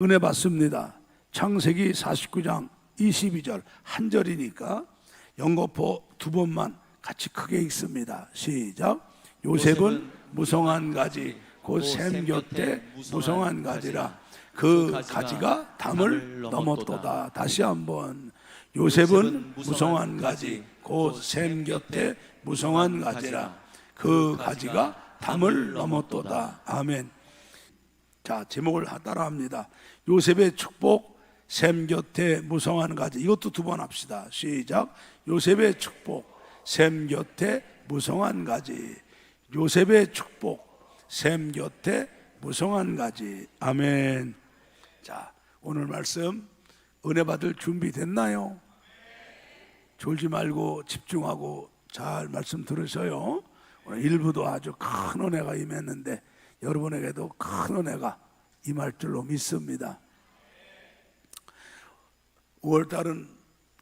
은혜 받습니다. 창세기 49장 22절 한 절이니까 연거포 두 번만 같이 크게 읽습니다. 시작. 요셉은 무성한 가지 곧 샘 곁에 무성한 가지라 그 가지가 담을 넘었도다. 다시 한번. 요셉은 무성한 가지 곧 샘 곁에 무성한 가지라 그 가지가 담을 넘었도다. 아멘. 자, 제목을 따라합니다. 요셉의 축복, 샘 곁에 무성한 가지. 이것도 두 번 합시다. 시작. 요셉의 축복, 샘 곁에 무성한 가지. 요셉의 축복, 샘 곁에 무성한 가지. 아멘. 자, 오늘 말씀 은혜 받을 준비 됐나요? 졸지 말고 집중하고 잘 말씀 들으셔요. 오늘 일부도 아주 큰 은혜가 임했는데 여러분에게도 큰 은혜가 임할 줄로 믿습니다. 5월달은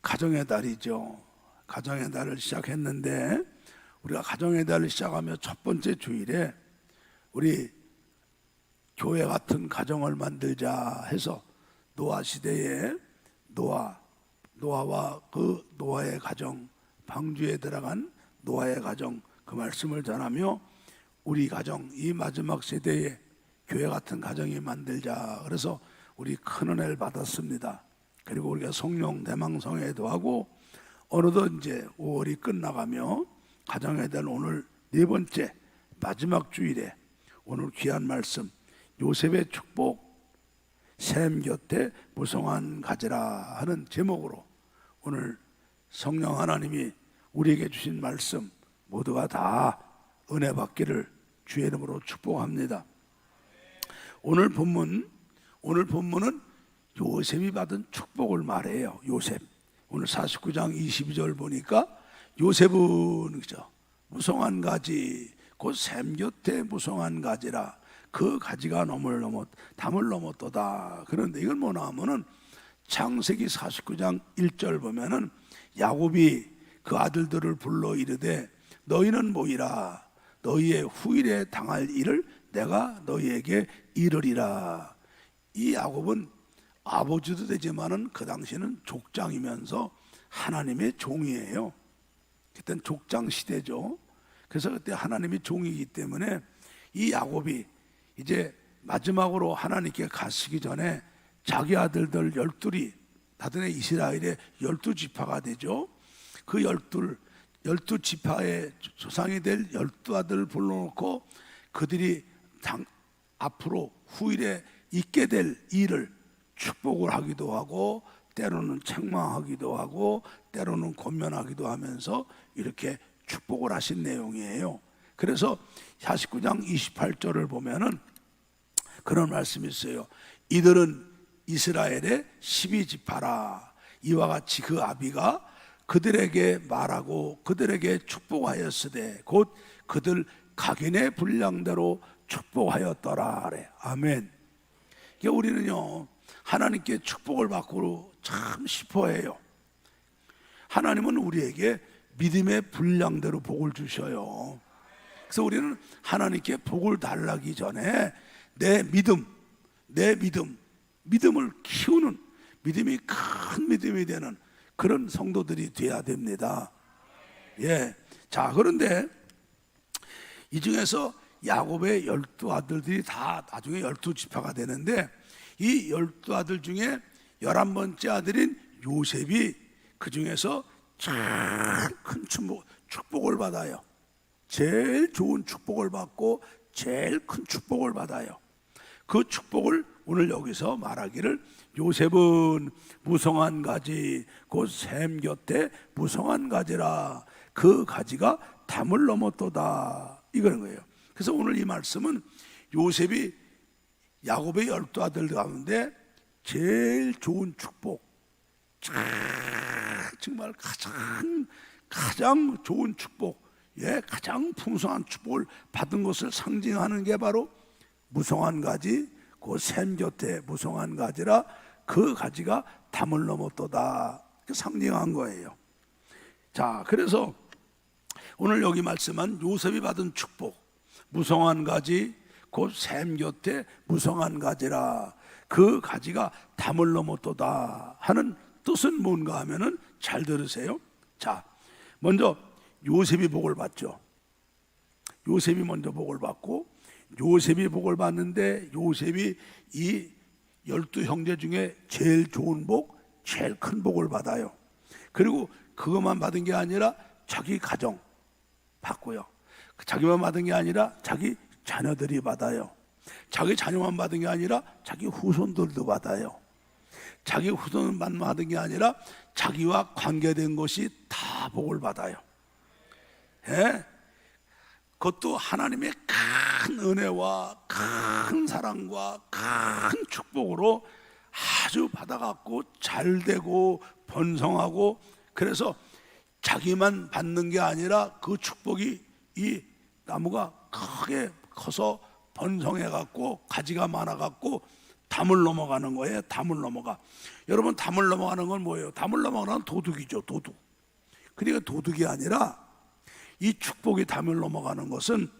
가정의 달이죠. 가정의 달을 시작했는데 우리가 가정의 달을 시작하며 첫 번째 주일에 우리 교회 같은 가정을 만들자 해서 노아 시대에 노아와 그 노아의 가정, 방주에 들어간 노아의 가정, 그 말씀을 전하며 우리 가정, 이 마지막 세대에 교회 같은 가정이 만들자. 그래서 우리 큰 은혜를 받았습니다. 그리고 우리가 성령 대망성회도 하고 어느덧 이제 5월이 끝나가며 가정에 대한 오늘 네 번째 마지막 주일에 오늘 귀한 말씀 요셉의 축복 샘 곁에 무성한 가지라 하는 제목으로 오늘 성령 하나님이 우리에게 주신 말씀 모두가 다 은혜 받기를 주의 이름으로 축복합니다. 오늘 본문은 요셉이 받은 축복을 말해요. 요셉. 오늘 49장 22절 보니까 요셉은 그죠? 무성한 가지 곧 샘 곁에 무성한 가지라 그 가지가 담을 넘었도다. 그런데 이건 뭐냐 하면은 창세기 49장 1절 보면은 야곱이 그 아들들을 불러 이르되 너희는 모이라 너희의 후일에 당할 일을 내가 너희에게 이르리라. 이 야곱은 아버지도 되지만은 그 당시는 족장이면서 하나님의 종이에요. 그때는 족장 시대죠. 그래서 그때 하나님의 종이기 때문에 이 야곱이 이제 마지막으로 하나님께 가시기 전에 자기 아들들 12이 다들 이스라엘의 12지파가 되죠. 그 12지파의 조상이 될 12아들을 불러놓고 그들이 앞으로 후일에 있게 될 일을 축복을 하기도 하고 때로는 책망하기도 하고 때로는 권면하기도 하면서 이렇게 축복을 하신 내용이에요. 그래서 49장 28절을 보면은 그런 말씀이 있어요. 이들은 이스라엘의 12지파라. 이와 같이 그 아비가 그들에게 말하고 그들에게 축복하였으되 곧 그들 각인의 분량대로 축복하였더라 그래. 아멘. 그러니까 우리는요 하나님께 축복을 받고 참 싶어해요. 하나님은 우리에게 믿음의 분량대로 복을 주셔요. 그래서 우리는 하나님께 복을 달라기 전에 내 믿음을 키우는 믿음이 큰 믿음이 되는 그런 성도들이 돼야 됩니다. 예. 자, 그런데 이 중에서 야곱의 12아들들이 다 나중에 12지파가 되는데 이 12아들 중에 11번째 아들인 요셉이 그 중에서 제일 큰 축복을 받아요. 제일 좋은 축복을 받고 제일 큰 축복을 받아요. 그 축복을 오늘 여기서 말하기를 요셉은 무성한 가지 곧 샘 곁에 무성한 가지라 그 가지가 담을 넘었도다 이거는 거예요. 그래서 오늘 이 말씀은 요셉이 야곱의 12아들 가운데 제일 좋은 축복, 정말 가장 좋은 축복, 가장 풍성한 축복을 받은 것을 상징하는 게 바로 무성한 가지, 그 샘 곁에 무성한 가지라 그 가지가 담을 넘었도다. 상징한 거예요. 자, 그래서 오늘 여기 말씀한 요셉이 받은 축복, 무성한 가지, 곧 샘 곁에 무성한 가지라 그 가지가 담을 넘었도다 하는 뜻은 뭔가 하면은 잘 들으세요. 자, 먼저 요셉이 복을 받죠. 요셉이 먼저 복을 받고, 요셉이 복을 받는데 요셉이 이 12형제 중에 제일 좋은 복, 제일 큰 복을 받아요. 그리고 그것만 받은 게 아니라 자기 가정 받고요. 자기만 받은 게 아니라 자기 자녀들이 받아요. 자기 자녀만 받은 게 아니라 자기 후손들도 받아요. 자기 후손만 받은 게 아니라 자기와 관계된 것이 다 복을 받아요. 예? 그것도 하나님의 큰 은혜와 큰 사랑과 큰 축복으로 아주 받아갖고 잘 되고 번성하고, 그래서 자기만 받는 게 아니라 그 축복이 이 나무가 크게 커서 번성해갖고 가지가 많아갖고 담을 넘어가는 거예요. 담을 넘어가. 여러분, 담을 넘어가는 건 뭐예요? 담을 넘어가는 도둑이죠. 도둑. 그러니까 도둑이 아니라 이 축복이 담을 넘어가는 것은,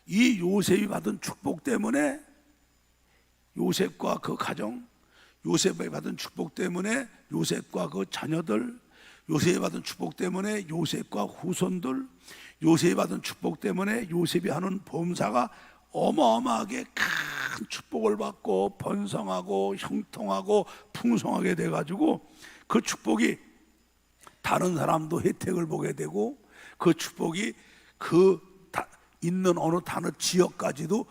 이 요셉이 받은 축복 때문에 요셉과 그 가정, 요셉이 받은 축복 때문에 요셉과 그 자녀들, 요셉이 받은 축복 때문에 요셉과 후손들, 요셉이 받은 축복 때문에 요셉이 하는 범사가 어마어마하게 큰 축복을 받고 번성하고 형통하고 풍성하게 돼가지고, 그 축복이 다른 사람도 혜택을 보게 되고, 그 축복이 있는 어느 다른 지역까지도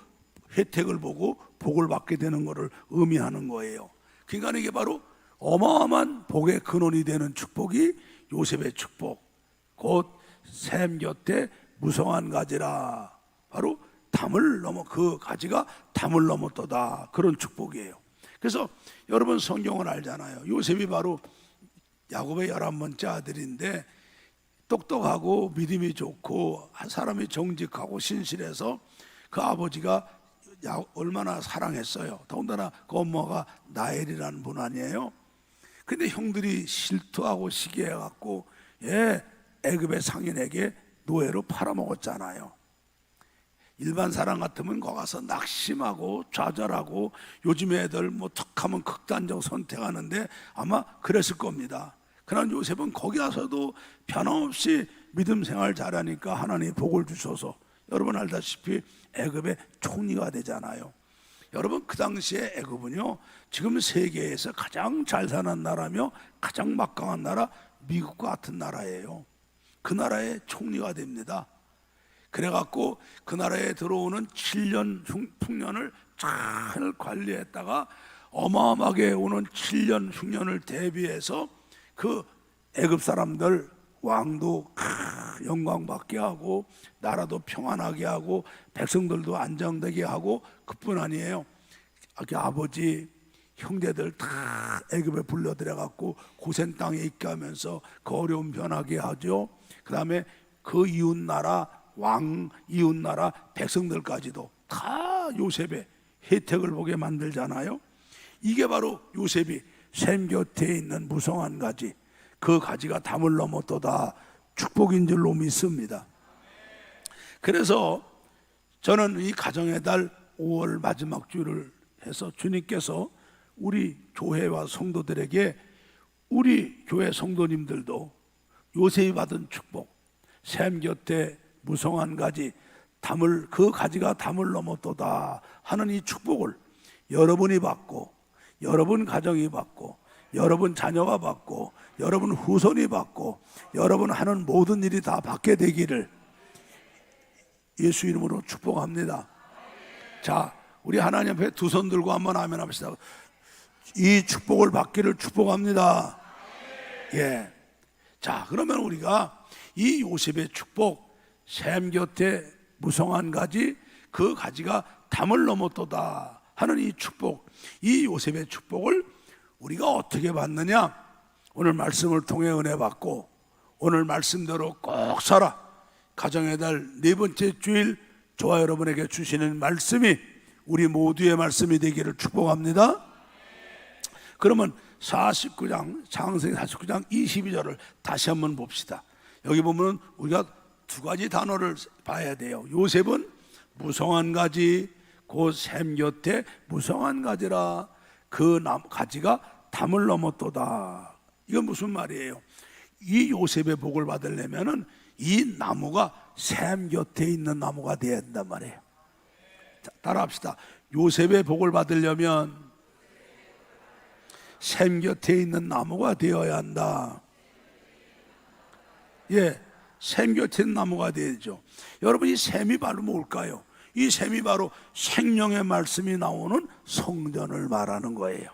혜택을 보고 복을 받게 되는 것을 의미하는 거예요. 그러니까 이게 바로 어마어마한 복의 근원이 되는 축복이 요셉의 축복, 곧 샘 곁에 무성한 가지라. 바로 담을 넘어, 그 가지가 담을 넘었도다, 그런 축복이에요. 그래서 여러분 성경을 알잖아요. 요셉이 바로 야곱의 11번째 아들인데 똑똑하고 믿음이 좋고 한 사람이 정직하고 신실해서 그 아버지가 얼마나 사랑했어요. 더군다나 그 엄마가 나엘이라는 분 아니에요. 근데 형들이 실투하고 시기해갖고 애굽의 상인에게 노예로 팔아먹었잖아요. 일반 사람 같으면 거기 가서 낙심하고 좌절하고, 요즘 애들 뭐 툭하면 극단적 선택하는데 아마 그랬을 겁니다. 그러나 요셉은 거기 가서도 변함없이 믿음 생활 잘하니까 하나님이 복을 주셔서 여러분 알다시피 애굽의 총리가 되잖아요. 여러분, 그 당시에 애굽은요, 지금 세계에서 가장 잘 사는 나라며 가장 막강한 나라, 미국과 같은 나라예요. 그 나라의 총리가 됩니다. 그래갖고 그 나라에 들어오는 7년 흉년을 잘 관리했다가 어마어마하게 오는 7년 흉년을 대비해서 그 애굽 사람들 왕도 영광받게 하고 나라도 평안하게 하고 백성들도 안정되게 하고, 그뿐 아니에요. 아버지 형제들 다 애굽에 불러들여갖고 고센 땅에 있게 하면서 그 어려움 변하게 하죠. 그 다음에 그 이웃나라 왕, 이웃나라 백성들까지도 다 요셉의 혜택을 보게 만들잖아요. 이게 바로 요셉이 샘 곁에 있는 무성한 가지, 그 가지가 담을 넘었도다 축복인 줄로 믿습니다. 그래서 저는 이 가정의 달 5월 마지막 주를 해서 주님께서 우리 교회와 성도들에게, 우리 교회 성도님들도 요셉이 받은 축복, 샘 곁에 무성한 가지, 그 가지가 담을 넘었도다 하는 이 축복을 여러분이 받고, 여러분 가정이 받고, 여러분 자녀가 받고, 여러분 후손이 받고, 여러분 하는 모든 일이 다 받게 되기를 예수 이름으로 축복합니다. 자, 우리 하나님 앞에 두 손 들고 한번 아멘 합시다. 이 축복을 받기를 축복합니다. 자, 그러면 우리가 이 요셉의 축복, 샘 곁에 무성한 가지, 그 가지가 담을 넘었도다 하는 이 축복, 이 요셉의 축복을 우리가 어떻게 받느냐? 오늘 말씀을 통해 은혜 받고 오늘 말씀대로 꼭 살아. 가정의 달 4번째 주일 저와 여러분에게 주시는 말씀이 우리 모두의 말씀이 되기를 축복합니다. 그러면 49장, 창세기 49장 22절을 다시 한번 봅시다. 여기 보면 우리가 두 가지 단어를 봐야 돼요. 요셉은 무성한 가지, 그 샘 곁에 무성한 가지라. 그 가지가 담을 넘었도다. 이건 무슨 말이에요? 이 요셉의 복을 받으려면은 이 나무가 샘 곁에 있는 나무가 되어야 한단 말이에요. 자, 따라합시다. 요셉의 복을 받으려면 샘 곁에 있는 나무가 되어야 한다. 예, 샘 곁에 있는 나무가 되죠. 여러분, 이 샘이 바로 뭘까요? 이 샘이 바로 생명의 말씀이 나오는 성전을 말하는 거예요.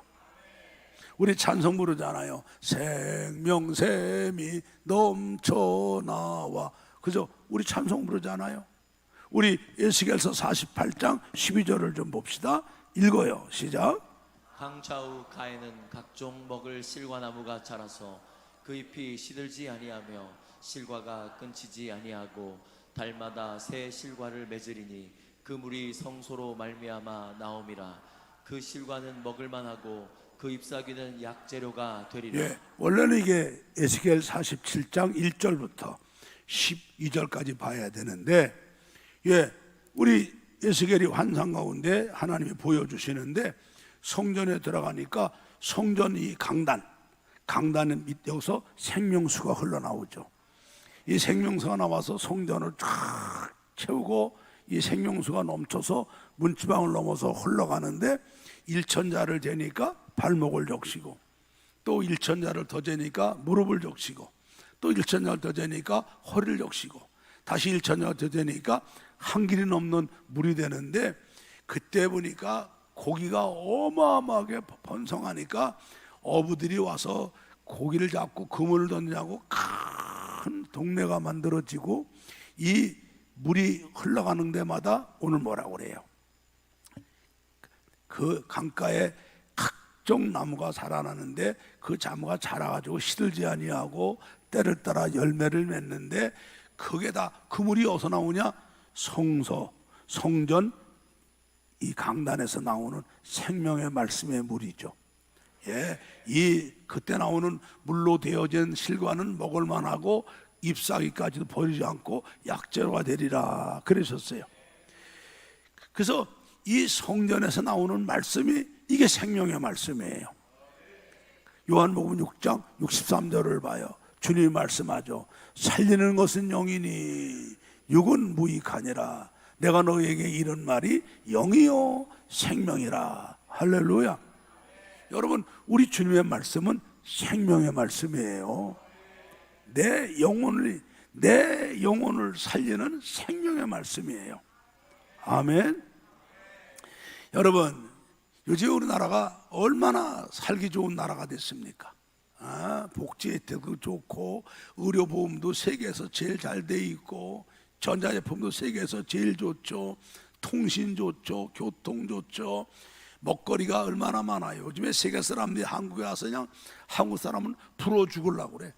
우리 찬송 부르잖아요. 생명샘이 넘쳐나와. 그죠? 우리 찬송 부르잖아요. 우리 에스겔서 48장 12절을 좀 봅시다. 읽어요. 시작. 강좌우 가에는 각종 먹을 실과나무가 자라서 그 잎이 시들지 아니하며 실과가 끊치지 아니하고 달마다 새 실과를 맺으리니 그 물이 성소로 말미암아 나옴이라. 그 실과는 먹을만하고 그 잎사귀는 약재료가 되리라. 예, 원래는 이게 에스겔 47장 1절부터 12절까지 봐야 되는데, 예, 우리 에스겔이 환상 가운데 하나님이 보여주시는데, 성전에 들어가니까 성전 이 강단은 여기서 생명수가 흘러나오죠. 이 생명수가 나와서 성전을 쫙 채우고 이 생명수가 넘쳐서 문지방을 넘어서 흘러가는데 1천자를 재니까 발목을 적시고, 또 1천자를 더 재니까 무릎을 적시고, 또 1천자를 더 재니까 허리를 적시고, 다시 1천자를 더 재니까 한 길이 넘는 물이 되는데, 그때 보니까 고기가 어마어마하게 번성하니까 어부들이 와서 고기를 잡고 그물을 던지고 큰 동네가 만들어지고, 이 물이 흘러가는 데마다 오늘 뭐라고 그래요? 그 강가에 각종 나무가 자라나는데 그 나무가 자라가지고 시들지 아니하고 때를 따라 열매를 맺는데, 그게 다 그 물이 어디서 나오냐? 성전 이 강단에서 나오는 생명의 말씀의 물이죠. 예, 이 그때 나오는 물로 되어진 실과는 먹을 만하고 잎사귀까지도 버리지 않고 약재료가 되리라 그러셨어요. 그래서 이 성전에서 나오는 말씀이 이게 생명의 말씀이에요. 요한복음 6장 63절을 봐요. 주님이 말씀하죠. 살리는 것은 영이니 육은 무익하니라. 내가 너에게 이런 말이 영이요 생명이라. 할렐루야. 여러분, 우리 주님의 말씀은 생명의 말씀이에요. 내 영혼을 살리는 생명의 말씀이에요. 아멘. 여러분, 요즘 우리나라가 얼마나 살기 좋은 나라가 됐습니까? 복지 혜택도 좋고, 의료보험도 세계에서 제일 잘 돼 있고, 전자제품도 세계에서 제일 좋죠. 통신 좋죠. 교통 좋죠. 먹거리가 얼마나 많아요. 요즘에 세계 사람들이 한국에 와서 그냥 한국 사람은 부러워 죽으려고 그래.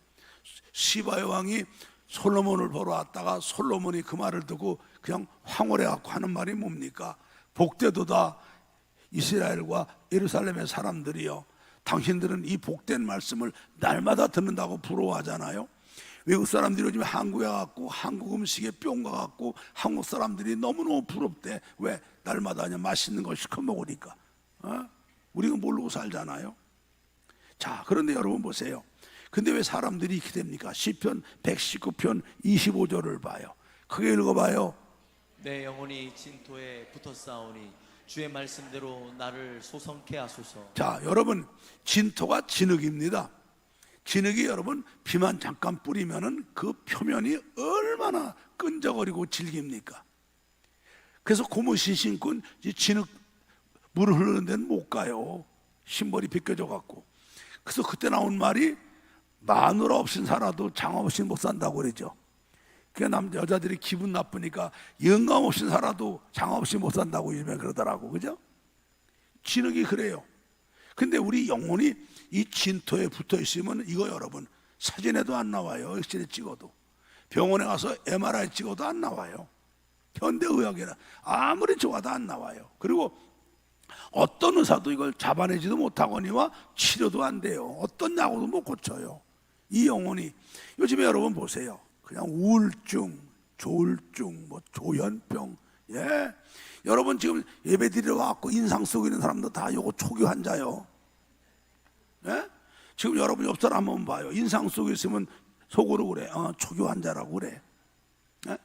시바 여왕이 솔로몬을 보러 왔다가 솔로몬이 그 말을 듣고 그냥 황홀해 갖고 하는 말이 뭡니까? 복되도다 이스라엘과 예루살렘의 사람들이요, 당신들은 이 복된 말씀을 날마다 듣는다고 부러워하잖아요. 외국 사람들이 요즘 한국에 와갖고 한국 음식에 뿅 가갖고 한국 사람들이 너무너무 부럽대. 왜? 날마다 그냥 맛있는 거 시켜 먹으니까. 우리가 모르고 살잖아요. 자, 그런데 여러분 보세요. 근데 왜 사람들이 이렇게 됩니까? 시편 119편 25절을 봐요. 크게 읽어봐요. 내 영혼이 진토에 붙었사오니 주의 말씀대로 나를 소성케 하소서. 자, 여러분, 진토가 진흙입니다. 진흙이 여러분 비만 잠깐 뿌리면은 그 표면이 얼마나 끈적거리고 질깁니까? 그래서 고무신 신고 진흙 물 흐르는 데는 못 가요. 신발이 벗겨져 갖고. 그래서 그때 나온 말이 마누라 없인 살아도 장화 없이 못 산다고 그러죠. 그러니까 여자들이 기분 나쁘니까 영감 없이 살아도 장화 없이 못 산다고 요즘에 그러더라고. 그죠? 진흙이 그래요. 근데 우리 영혼이 이 진토에 붙어 있으면 이거 여러분 사진에도 안 나와요. 엑스레이 찍어도, 병원에 가서 MRI 찍어도 안 나와요. 현대의학에는 아무리 좋아도 안 나와요. 그리고 어떤 의사도 이걸 잡아내지도 못하거니와 치료도 안 돼요. 어떤 약으로도 못 고쳐요. 이 영혼이 요즘에 여러분 보세요. 그냥 우울증, 조울증, 뭐 조현병, 예, 여러분 지금 예배 드리러 와갖고 인상 쓰고 있는 사람도 다 요거 초기 환자요. 예? 지금 여러분 옆 사람 한번 봐요. 인상 쓰고 있으면 속으로 그래. 초기 환자라고 그래. 예?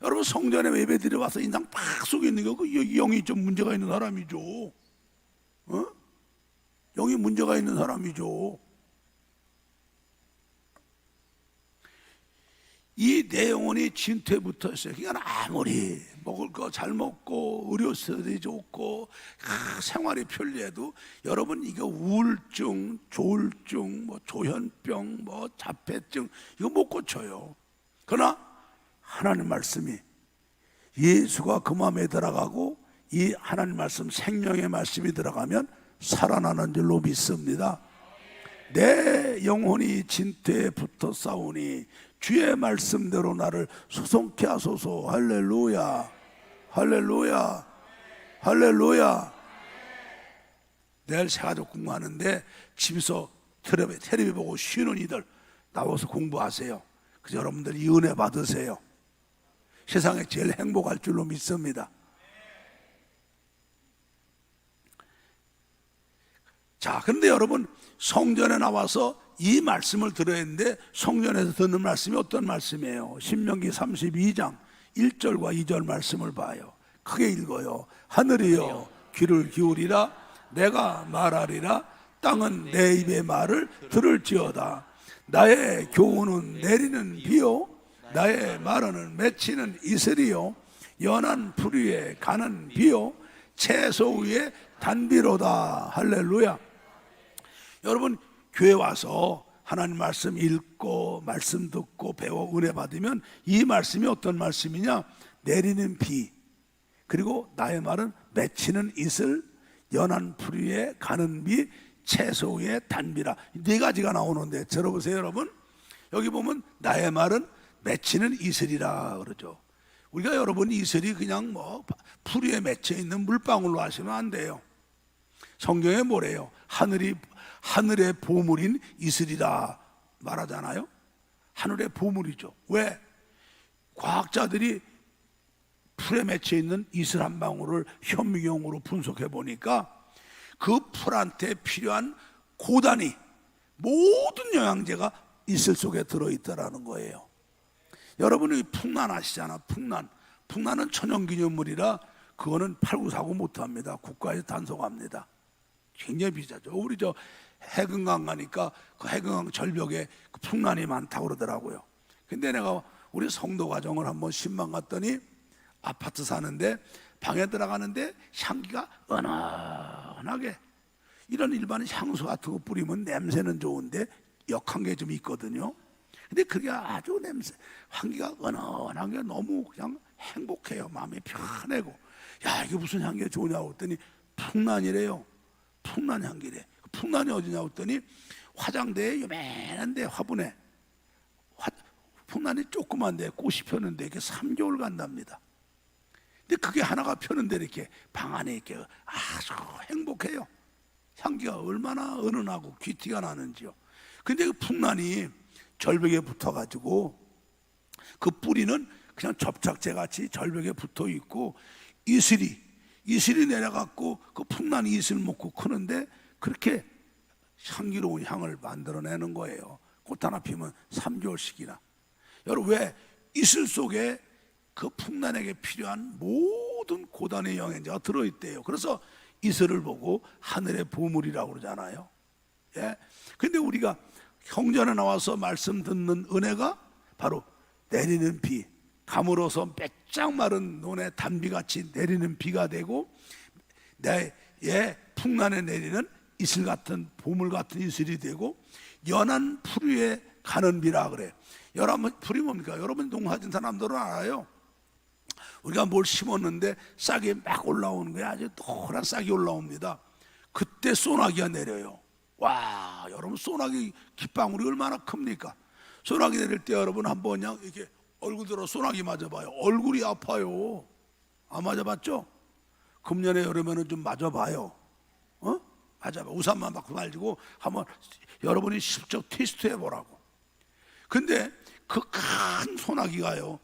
여러분 성전에 예배 드리러 와서 인상 팍 쓰고 있는 거 그 영이 좀 문제가 있는 사람이죠. 영이 문제가 있는 사람이죠. 이 내 영혼이 진퇴에 붙어 있어요. 그러니까 아무리 먹을 거 잘 먹고 의료시설이 좋고 생활이 편리해도 여러분 이거 우울증, 조울증, 뭐 조현병, 뭐 자폐증 이거 못 고쳐요. 그러나 하나님 말씀이 예수가 그 마음에 들어가고 이 하나님 말씀 생명의 말씀이 들어가면 살아나는 줄로 믿습니다. 내 영혼이 진퇴에 붙어 싸우니 주의 말씀대로 나를 소송케 하소서. 할렐루야, 할렐루야, 할렐루야. 내일 새가족 공부하는데 집에서 텔레비 보고 쉬는 이들 나와서 공부하세요. 그래서 여러분들 이 은혜 받으세요. 세상에 제일 행복할 줄로 믿습니다. 자, 그런데 여러분 성전에 나와서 이 말씀을 들어야 하는데 성전에서 듣는 말씀이 어떤 말씀이에요? 신명기 32장 1절과 2절 말씀을 봐요. 크게 읽어요. 하늘이여 귀를 기울이라. 내가 말하리라. 땅은 내 입의 말을 들을지어다. 나의 교훈은 내리는 비요 나의 말은 맺히는 이슬이요 연한 풀 위에 가는 비요 채소 위에 단비로다. 할렐루야. 여러분 교회 와서 하나님 말씀 읽고 말씀 듣고 배워 은혜 받으면 이 말씀이 어떤 말씀이냐? 내리는 비, 그리고 나의 말은 맺히는 이슬, 연한 풀 위에 가는 비, 채소 위에 단비라. 네 가지가 나오는데 들어보세요. 여러분 여기 보면 나의 말은 맺히는 이슬이라 그러죠. 우리가 여러분 이슬이 그냥 뭐 풀 위에 맺혀 있는 물방울로 하시면 안 돼요. 성경에 뭐래요? 하늘의 보물인 이슬이라 말하잖아요. 하늘의 보물이죠. 왜? 과학자들이 풀에 맺혀 있는 이슬 한 방울을 현미경으로 분석해 보니까 그 풀한테 필요한 고단위 모든 영양제가 이슬 속에 들어있다라는 거예요. 여러분이 풍란 아시잖아. 풍란은 천연기념물이라 그거는 팔고사고 못합니다. 국가에서 단속합니다. 굉장히 비싸죠. 우리 저 해금강 가니까 그 해금강 절벽에 그 풍란이 많다고 그러더라고요. 근데 내가 우리 성도 가정을 한번 신방 갔더니 아파트 사는데 방에 들어가는데 향기가 은은하게, 이런 일반 향수 같은 거 뿌리면 냄새는 좋은데 역한 게 좀 있거든요. 근데 그게 아주 향기가 은은한 게 너무 그냥 행복해요. 마음이 편하고. 야, 이게 무슨 향기가 좋냐고 했더니 풍란이래요. 풍란 향기래. 풍란이 어디냐고 했더니 화장대에 요만한데 화분에 풍란이 조그만데 꽃이 폈는데 이게 3개월 간답니다. 근데 그게 하나가 펴는데 이렇게 방 안에 이렇게 아주 행복해요. 향기가 얼마나 은은하고 귀티가 나는지요. 근데 그 풍란이 절벽에 붙어가지고 그 뿌리는 그냥 접착제 같이 절벽에 붙어 있고 이슬이 내려갖고 그 풍란 이슬 먹고 크는데 그렇게 향기로운 향을 만들어내는 거예요. 꽃 하나 피면 3개월씩이나. 여러분 왜? 이슬 속에 그 풍란에게 필요한 모든 고단의 영양제가 들어있대요. 그래서 이슬을 보고 하늘의 보물이라고 그러잖아요. 예. 근데 우리가 성전에 나와서 말씀 듣는 은혜가 바로 내리는 비, 가물어서 빼짝 마른 논에 단비같이 내리는 비가 되고 내 풍란에 내리는 이슬 같은 보물 같은 이슬이 되고 연한 풀 위에 가는 비라 그래. 여러분 풀이 뭡니까? 여러분 농사진 사람들은 알아요. 우리가 뭘 심었는데 싹이 막 올라오는 거야. 아주 노란 싹이 올라옵니다. 그때 소나기가 내려요. 와, 여러분 소나기 깃방울이 얼마나 큽니까? 소나기 내릴 때 여러분 한번 그냥 이렇게 얼굴 들어 소나기 맞아봐요. 얼굴이 아파요. 안 맞아봤죠? 금년에 여름에는 좀 맞아봐요. 맞아봐. 우산만 받고 말고 한번 여러분이 직접 테스트 해보라고. 근데 그 큰 소나기가요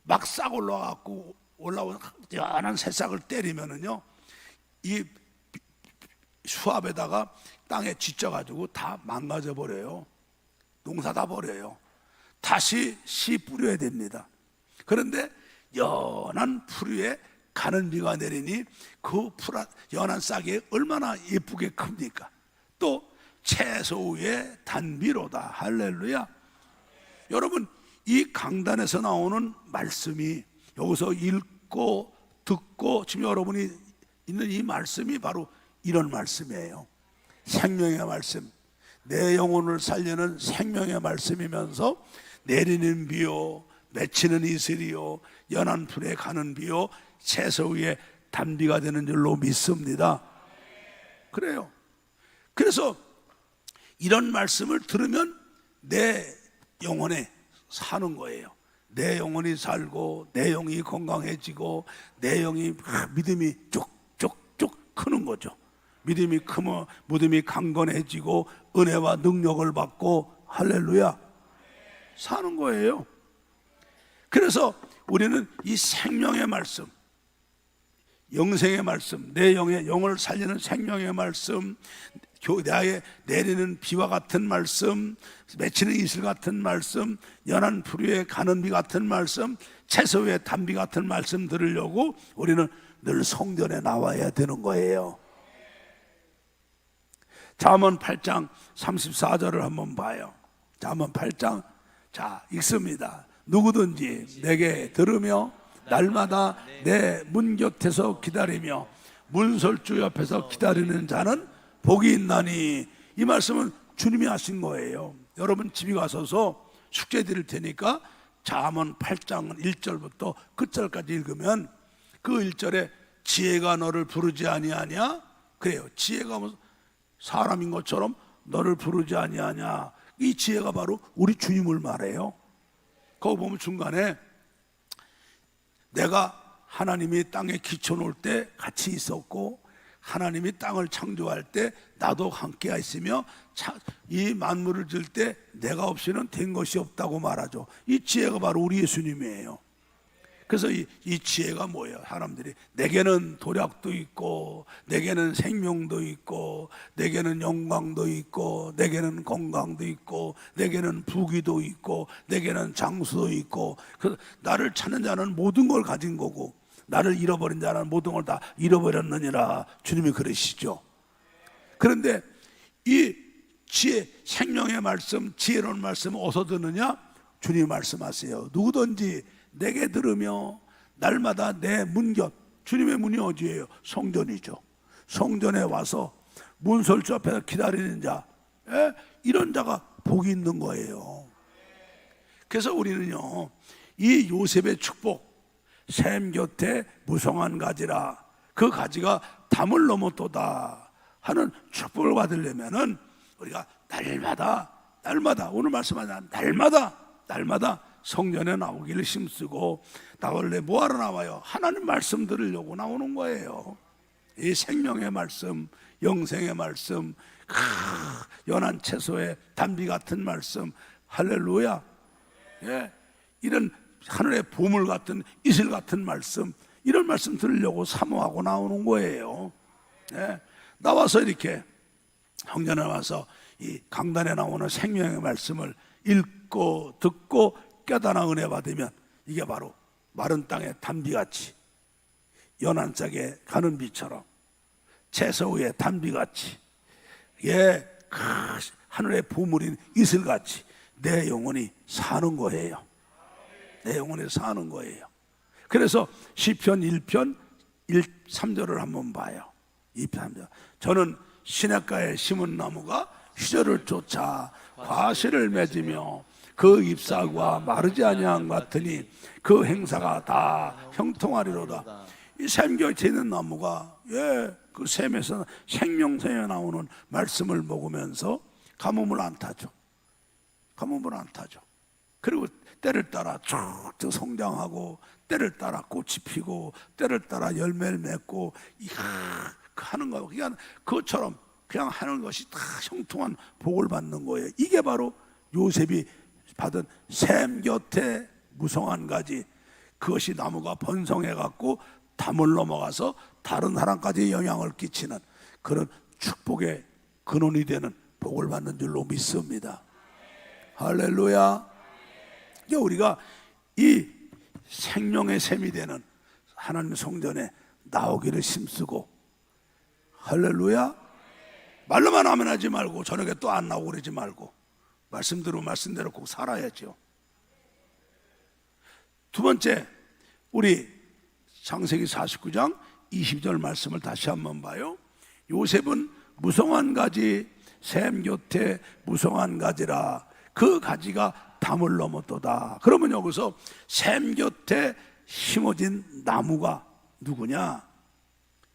막 싹 올라와갖고 올라온 연한 새싹을 때리면은요, 이 수압에다가 땅에 지쳐가지고 다 망가져 버려요. 농사 다 버려요. 다시 씨 뿌려야 됩니다. 그런데 연한 풀 위에 가는 비가 내리니 그 연한 싹이 얼마나 예쁘게 큽니까? 또 채소 위에 단비로다. 할렐루야. 여러분, 이 강단에서 나오는 말씀이, 여기서 읽고 듣고 지금 여러분이 있는 이 말씀이 바로 이런 말씀이에요. 생명의 말씀, 내 영혼을 살리는 생명의 말씀이면서 내리는 비요, 맺히는 이슬이요, 연한 풀에 가는 비요, 채소 위에 단비가 되는 줄로 믿습니다. 그래요. 그래서 이런 말씀을 들으면 내 영혼에 사는 거예요. 내 영혼이 살고 내 영이 건강해지고 내 영이 믿음이 쭉쭉쭉 크는 거죠. 믿음이 크면 믿음이 강건해지고 은혜와 능력을 받고 할렐루야 사는 거예요. 그래서 우리는 이 생명의 말씀, 영생의 말씀, 내 영을 살리는 생명의 말씀, 나의 내리는 비와 같은 말씀, 맺히는 이슬 같은 말씀, 연한 풀 위에 가는 비 같은 말씀, 채소 위에 단비 같은 말씀 들으려고 우리는 늘 성전에 나와야 되는 거예요. 잠언 8장 34절을 한번 봐요. 잠언 8장, 자, 읽습니다. 누구든지 내게 들으며 날마다 내 문 곁에서 기다리며 문설주 옆에서 기다리는 자는 복이 있나니. 이 말씀은 주님이 하신 거예요. 여러분 집에 가셔서 숙제 드릴 테니까 잠언 8장 1절부터 끝절까지 읽으면 그 1절에 지혜가 너를 부르지 아니하냐? 그래요. 지혜가 사람인 것처럼 너를 부르지 아니하냐? 이 지혜가 바로 우리 주님을 말해요. 거기 보면 중간에 내가 하나님이 땅에 기초 놓을 때 같이 있었고 하나님이 땅을 창조할 때 나도 함께 있으며 이 만물을 지을 때 내가 없이는 된 것이 없다고 말하죠. 이 지혜가 바로 우리 예수님이에요. 그래서 이 지혜가 뭐예요? 사람들이 내게는 도략도 있고 내게는 생명도 있고 내게는 영광도 있고 내게는 건강도 있고 내게는 부귀도 있고 내게는 장수도 있고, 그래서 나를 찾는 자는 모든 걸 가진 거고 나를 잃어버린 자는 모든 걸 다 잃어버렸느니라. 주님이 그러시죠. 그런데 이 지혜, 생명의 말씀, 지혜로운 말씀 어디서 듣느냐? 주님이 말씀하세요. 누구든지 내게 들으며 날마다 내 문 곁, 주님의 문이 어디예요? 성전이죠. 성전에 와서 문설주 앞에서 기다리는 자, 이런 자가 복이 있는 거예요. 그래서 우리는요, 이 요셉의 축복, 샘 곁에 무성한 가지라, 그 가지가 담을 넘었도다 하는 축복을 받으려면은 우리가 날마다 오늘 말씀하자 날마다 성전에 나오기를 힘쓰고. 나 원래 뭐하러 나와요? 하나님 말씀 들으려고 나오는 거예요. 이 생명의 말씀, 영생의 말씀, 연한 채소의 단비 같은 말씀, 할렐루야. 예, 이런 하늘의 보물 같은 이슬 같은 말씀, 이런 말씀 들으려고 사모하고 나오는 거예요. 예, 나와서 이렇게 성전에 와서 이 강단에 나오는 생명의 말씀을 읽고 듣고 깨달아 은혜 받으면 이게 바로 마른 땅의 단비같이, 연한 짝에 가는 비처럼, 채소 위에 단비같이, 하늘의 보물인 이슬같이 내 영혼이 사는 거예요. 내 영혼이 사는 거예요. 그래서 시편 1편 3절을 한번 봐요. 2편 3절. 저는 시냇가에 심은 나무가 시절을 쫓아 과실을 맺으며 그 잎사귀가 마르지 아니한 것 같으니 그 행사가 다 형통하리로다. 이 샘 곁에 있는 나무가 그 샘에서 생명샘에 나오는 말씀을 먹으면서 가뭄을 안 타죠. 가뭄을 안 타죠. 그리고 때를 따라 쭉 성장하고 때를 따라 꽃이 피고 때를 따라 열매를 맺고 하는 거, 그냥 그것처럼 그냥 하는 것이 다 형통한 복을 받는 거예요. 이게 바로 요셉이 받은 샘 곁에 무성한 가지, 그것이 나무가 번성해 갖고 담을 넘어가서 다른 사람까지 영향을 끼치는 그런 축복의 근원이 되는 복을 받는 줄로 믿습니다. 할렐루야. 이제 우리가 이 생명의 샘이 되는 하나님 성전에 나오기를 힘쓰고, 할렐루야. 말로만 하면 하지 말고 저녁에 또 안 나오고 그러지 말고 말씀대로 꼭 살아야죠. 두 번째, 우리 창세기 49장 20절 말씀을 다시 한번 봐요. 요셉은 무성한 가지, 샘 곁에 무성한 가지라. 그 가지가 담을 넘었도다. 그러면 여기서 샘 곁에 심어진 나무가 누구냐?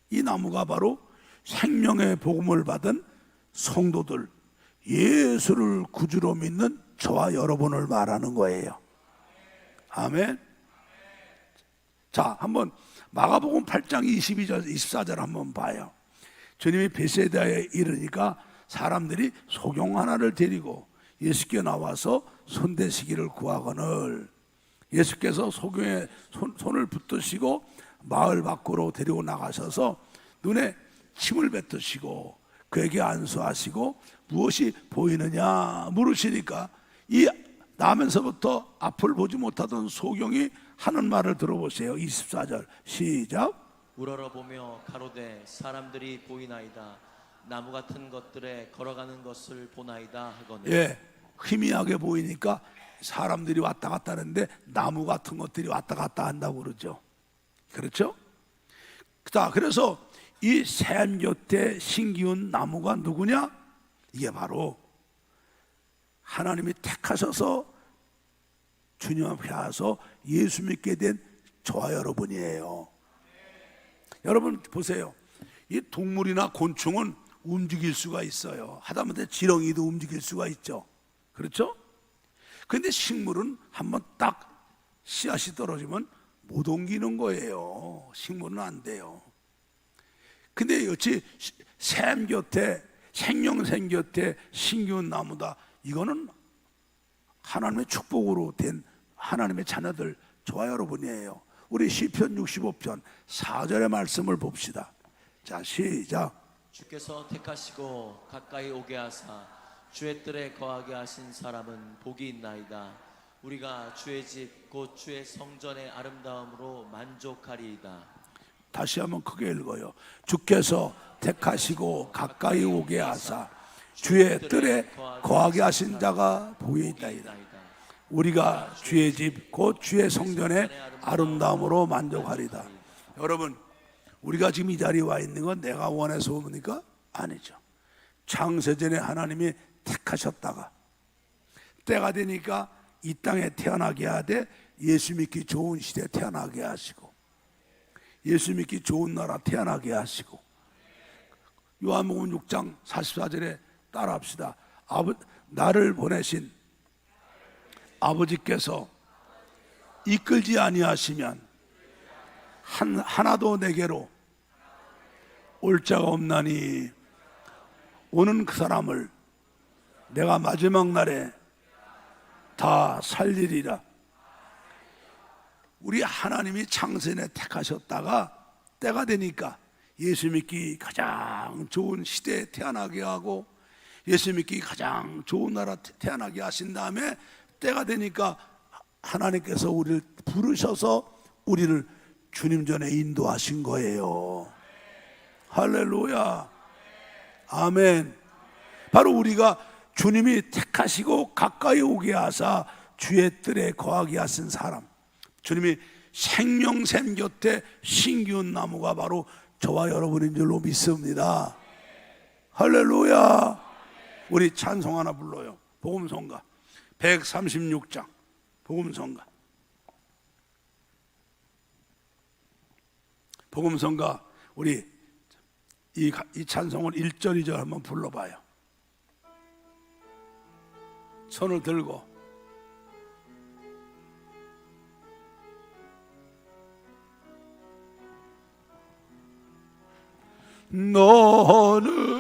이 나무가 바로 생명의 복음을 받은 성도들, 예수를 구주로 믿는 저와 여러분을 말하는 거예요. 아멘. 자, 한번 마가복음 8장 22절 24절 한번 봐요. 주님이 베세다에 이르니까 사람들이 소경 하나를 데리고 예수께 나와서 손대시기를 구하거늘, 예수께서 소경에 손을 붙드시고 마을 밖으로 데리고 나가셔서 눈에 침을 뱉으시고 그에게 안수하시고 무엇이 보이느냐 물으시니까 이 나면서부터 앞을 보지 못하던 소경이 하는 말을 들어보세요. 24절 시작. 우러러보며 가로되 사람들이 보이나이다. 나무 같은 것들에 걸어가는 것을 보나이다 하거늘. 예, 희미하게 보이니까 사람들이 왔다 갔다 하는데 나무 같은 것들이 왔다 갔다 한다고 그러죠. 그렇죠? 자, 그래서 이 샘 곁에 심기운 나무가 누구냐? 이게 바로 하나님이 택하셔서 주님 앞에 와서 예수 믿게 된 저와 여러분이에요. 여러분 보세요. 이 동물이나 곤충은 움직일 수가 있어요. 하다못해 지렁이도 움직일 수가 있죠. 그렇죠? 근데 식물은 한번 딱 씨앗이 떨어지면 못 옮기는 거예요. 식물은 안 돼요. 근데 여치 샘 곁에, 생명샘 곁에 심기운 나무다. 이거는 하나님의 축복으로 된 하나님의 자녀들, 저와 여러분이에요. 우리 시편 65편 4절의 말씀을 봅시다. 자, 시작. 주께서 택하시고 가까이 오게 하사 주의 뜰에 거하게 하신 사람은 복이 있나이다. 우리가 주의 집 곧 주의 성전의 아름다움으로 만족하리이다. 다시 한번 크게 읽어요. 주께서 택하시고 가까이 오게 하사 주의 뜰에 거하게 하신 자가 복이 있나이다. 우리가 주의 집 곧 주의 성전의 아름다움으로 만족하리다. 여러분, 우리가 지금 이 자리에 와 있는 건 내가 원해서 오니까 아니죠. 창세전에 하나님이 택하셨다가 때가 되니까 이 땅에 태어나게 하되 예수 믿기 좋은 시대에 태어나게 하시고 예수 믿기 좋은 나라 태어나게 하시고, 요한복음 6장 44절에 따라합시다. 나를 보내신 아버지께서 이끌지 아니하시면 하나도 내게로 올 자가 없나니 오는 그 사람을 내가 마지막 날에 다 살리리라. 우리 하나님이 창세전에 택하셨다가 때가 되니까 예수 믿기 가장 좋은 시대에 태어나게 하고 예수 믿기 가장 좋은 나라 태어나게 하신 다음에 때가 되니까 하나님께서 우리를 부르셔서 우리를 주님 전에 인도하신 거예요. 할렐루야. 아멘. 바로 우리가 주님이 택하시고 가까이 오게 하사 주의 뜰에 거하게 하신 사람, 주님이 생명샘 곁에 심기운 나무가 바로 저와 여러분인 줄로 믿습니다. 할렐루야. 우리 찬송 하나 불러요. 복음성가 136장 복음성가. 복음성가 우리 이 찬송을 1절 2절 한번 불러봐요. 손을 들고 너는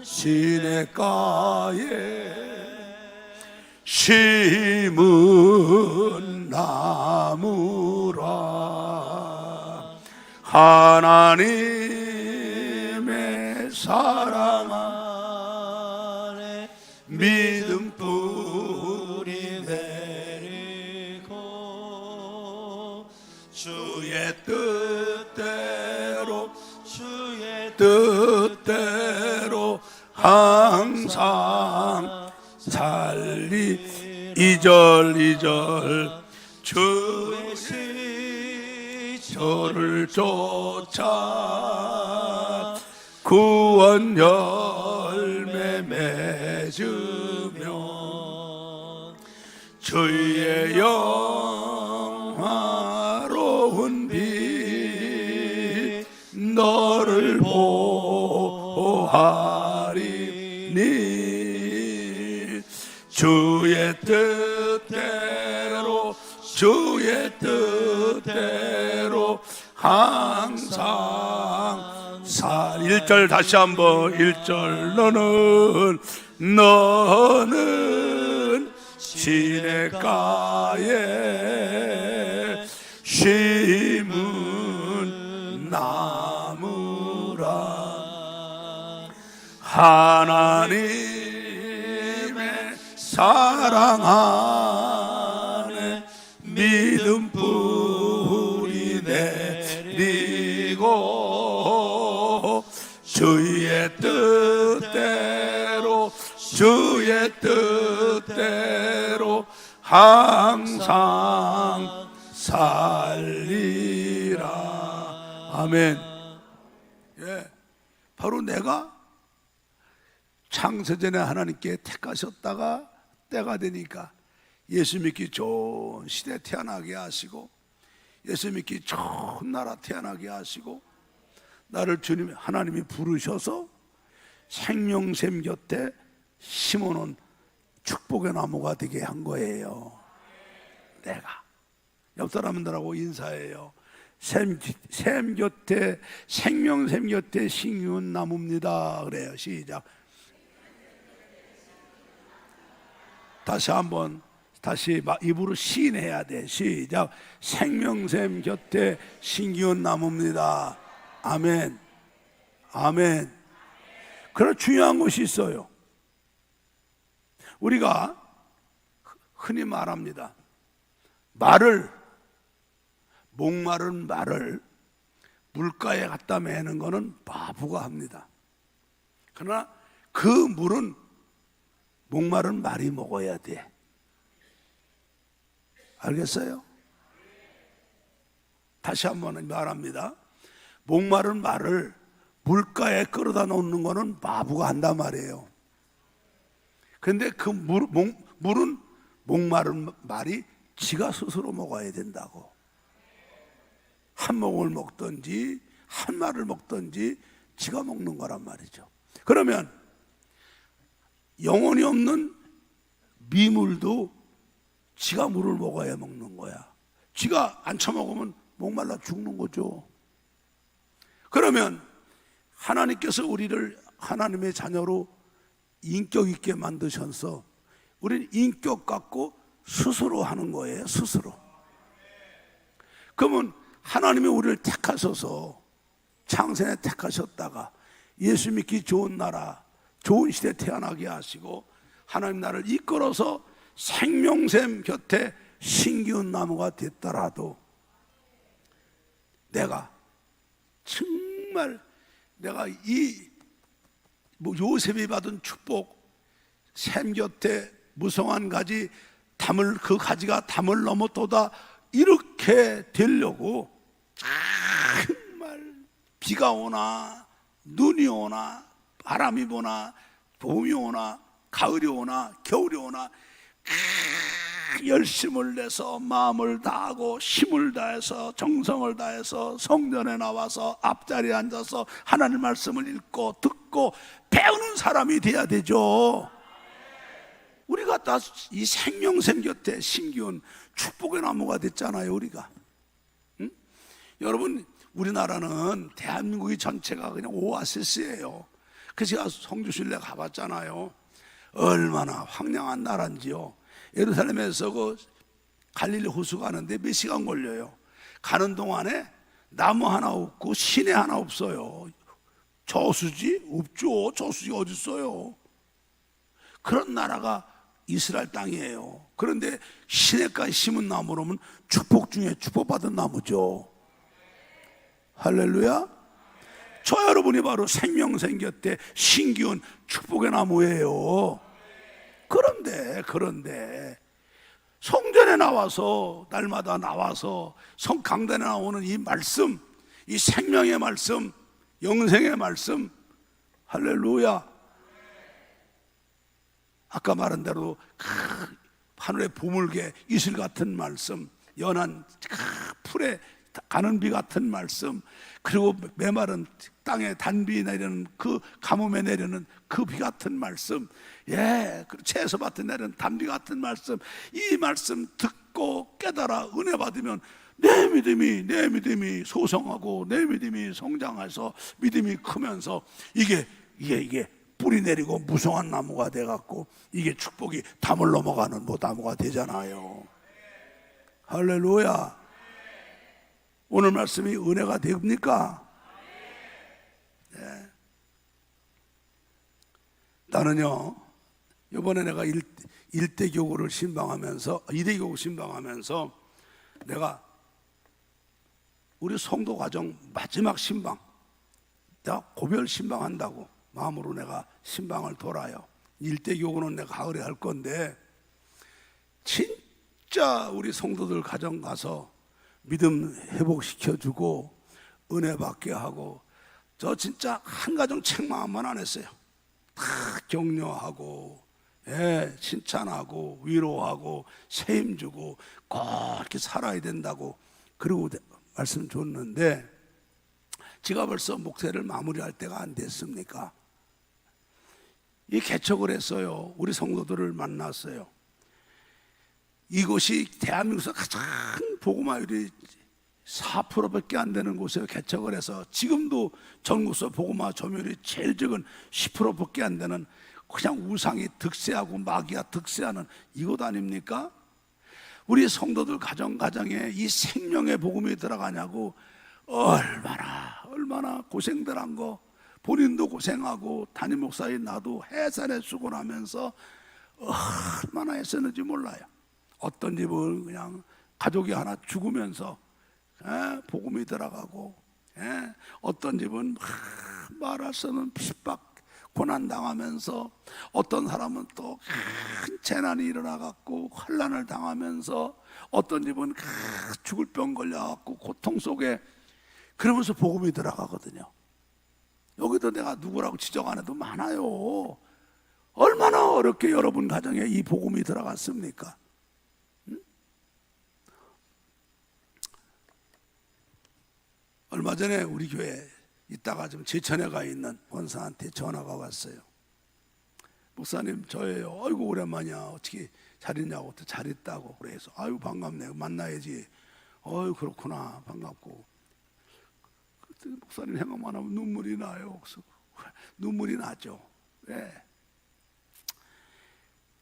시냇가에 심은 나무라. 하나님의 사랑 안에 믿음 뿌리 내리고 주의 뜻대로 항상 살리. 2절 주의 시절을 쫓아 구원 열매 맺으며 주의 영화로운 빛 너를 보하리니. 주의 뜻대로 항상 1절 다시 한번 1절 너는 시냇가에 심은 나무라. 하나님의 사랑 안에 믿음 뿌리 내리고 주의 뜻대로 항상 살리라. 아멘. 예, 바로 내가 창세전에 하나님께 택하셨다가 때가 되니까 예수 믿기 좋은 시대 태어나게 하시고, 예수 믿기 좋은 나라 태어나게 하시고, 나를 주님 하나님이 부르셔서 생명샘 곁에 심어놓은 축복의 나무가 되게 한 거예요. 내가 옆 사람들하고 인사해요. 샘 곁에, 생명샘 곁에 심은 나무입니다. 그래요. 시작. 다시 한번, 다시 입으로 시인해야 돼. 시작. 생명샘 곁에 심기운 나무입니다. 아멘. 아멘. 그러나 중요한 것이 있어요. 우리가 흔히 말합니다. 목마른 말을 물가에 갖다 매는 것은 바보가 합니다. 그러나 그 물은 목마른 말이 먹어야 돼. 알겠어요? 다시 한번 말합니다. 목마른 말을 물가에 끌어다 놓는 것은 바보가 한단 말이에요. 그런데 그 물은 목마른 말이 지가 스스로 먹어야 된다고. 한 모금을 먹든지 한 말을 먹든지 지가 먹는 거란 말이죠. 그러면 영혼이 없는 미물도 지가 물을 먹어야 먹는 거야. 지가 안 처먹으면 목말라 죽는 거죠. 그러면 하나님께서 우리를 하나님의 자녀로 인격 있게 만드셔서 우리는 인격 갖고 스스로 하는 거예요. 스스로. 그러면 하나님이 우리를 택하셔서 창세에 택하셨다가 예수 믿기 좋은 나라, 좋은 시대에 태어나게 하시고 하나님 나를 이끌어서 생명샘 곁에 심기운 나무가 됐더라도 내가 정말 내가 요셉이 받은 축복, 샘 곁에 무성한 가지 그 가지가 담을 넘어도다 이렇게 되려고 정말 비가 오나 눈이 오나 바람이 부나 봄이 오나 가을이 오나 겨울이 오나 열심을 내서 마음을 다하고 힘을 다해서 정성을 다해서 성전에 나와서 앞자리에 앉아서 하나님 말씀을 읽고 듣고 배우는 사람이 돼야 되죠. 우리가 다 이 생명샘 곁에 심기운 축복의 나무가 됐잖아요. 우리가 여러분, 우리나라는 대한민국이 전체가 그냥 오아시스예요. 그래서 제가 성주순례 가봤잖아요. 얼마나 황량한 나라인지요. 예루살렘에서 그 갈릴리 호수 가는데 몇 시간 걸려요. 가는 동안에 나무 하나 없고 시내 하나 없어요. 저수지? 없죠. 저수지가 어디 있어요. 그런 나라가 이스라엘 땅이에요. 그런데 시내가에 심은 나무로면 축복 중에 축복받은 나무죠. 할렐루야. 저 여러분이 바로 생명샘 곁에 신기한 축복의 나무예요. 그런데 성전에 나와서 날마다 나와서 성강단에 나오는 이 말씀, 이 생명의 말씀, 영생의 말씀, 할렐루야. 아까 말한 대로 하늘의 보물개 이슬 같은 말씀, 연한 풀에 가는 비 같은 말씀, 그리고 메마른 땅에 단비 내리는 그 가뭄에 내리는 그 비 같은 말씀, 그리고 채소밭에 내리는 단비 같은 말씀, 이 말씀 듣고 깨달아 은혜 받으면 내 믿음이 소성하고 내 믿음이 성장해서 믿음이 크면서 이게 뿌리 내리고 무성한 나무가 돼갖고 이게 축복이 담을 넘어가는 나무가 되잖아요. 할렐루야. 오늘 말씀이 은혜가 됩니까? 네. 나는요, 이번에 내가 1대 교구를 신방하면서 2대 교구 신방하면서 내가 우리 성도 가정 마지막 신방, 내가 고별 신방한다고 마음으로 내가 신방을 돌아요. 1대 교구는 내가 가을에 할 건데 진짜 우리 성도들 가정 가서 믿음 회복시켜주고 은혜 받게 하고, 저 진짜 한 가정 책망만 안 했어요. 다 격려하고 칭찬하고 위로하고 세임주고 꼭 이렇게 살아야 된다고 그리고 말씀 줬는데, 제가 벌써 목회를 마무리할 때가 안 됐습니까? 이 개척을 했어요. 우리 성도들을 만났어요. 이곳이 대한민국에서 가장 복음화율이 4%밖에 안 되는 곳에 개척을 해서 지금도 전국서 복음화 점유율이 제일 적은 10%밖에 안 되는, 그냥 우상이 득세하고 마귀가 득세하는 이곳 아닙니까? 우리 성도들 가정에 이 생명의 복음이 들어가냐고 얼마나 고생들 한 거, 본인도 고생하고 담임 목사인 나도 해산에 수고하면서 얼마나 애쓰는지 몰라요. 어떤 집은 그냥 가족이 하나 죽으면서 복음이 들어가고, 어떤 집은 말할 수 없는 핍박 고난 당하면서, 어떤 사람은 또 큰 재난이 일어나갖고 환난을 당하면서, 어떤 집은 죽을 병 걸려갖고 고통 속에, 그러면서 복음이 들어가거든요. 여기도 내가 누구라고 지적 안 해도 많아요. 얼마나 어렵게 여러분 가정에 이 복음이 들어갔습니까? 얼마 전에 우리 교회 있다가 좀 제천에 가 있는 권사한테 전화가 왔어요. 목사님 저예요. 아이고 오랜만이야. 어떻게 잘 있냐고. 잘 있다고. 그래서 아이고 반갑네. 만나야지. 어이 그렇구나. 반갑고. 그때 목사님 생각만 하면 눈물이 나요. 그래서 눈물이 나죠. 왜?